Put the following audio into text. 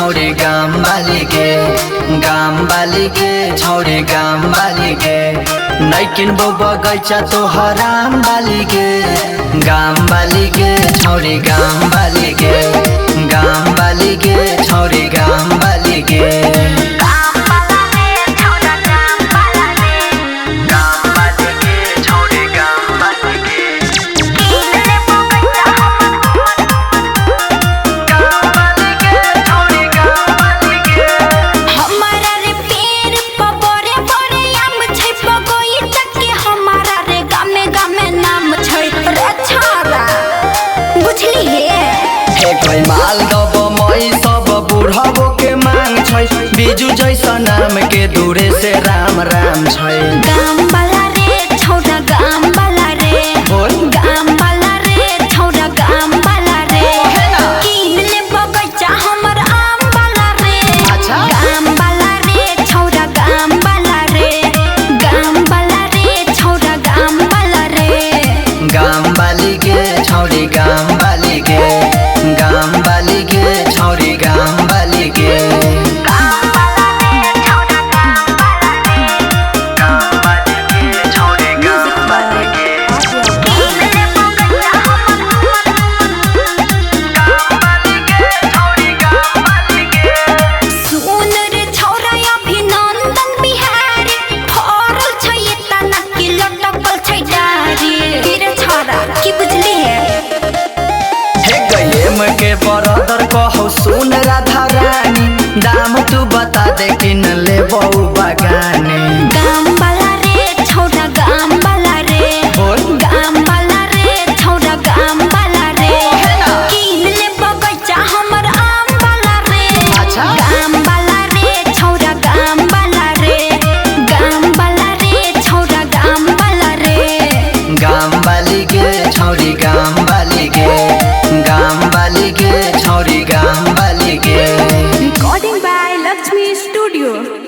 छौरी गाम बालिके छौरी गाम बालिके नैकिन बो बगैचा तोहर आम बालिके गाम बालिके छौरी गाम बालिके छौरी गाम बालिके माल दब मई सब बुढ़बो के मांग छै बिजू जैसा नाम के दूरे से राम राम छै। गाम वाला रे छौरा गाम वाला रे गाम वाला रे छौरा गाम वाला रे कीन ले बगैचा हमर आम वाला रे गाम वाला रे छौरा गाम वाला रे गाम वाला रे छौरा गाम वाला रे गाम बालिके छौरी गाम बालिके छौरी गाम बालिके के बरदर कहो सुन राधा रानी दाम तू बता दे किन ले बहु बगाने। गाम वाला रे छौरा गाम वाला रे गाम वाला रे छौरा गाम वाला रे कीन ले बगैचा हमर आम वाला रे गाम वाला रे छौरा गाम वाला रे गाम वाला रे छौरा गाम वाला रे गाम बालिके छौरी गाम बालिके छौरी गाम बालिके। Recording by Lakshmi Studio।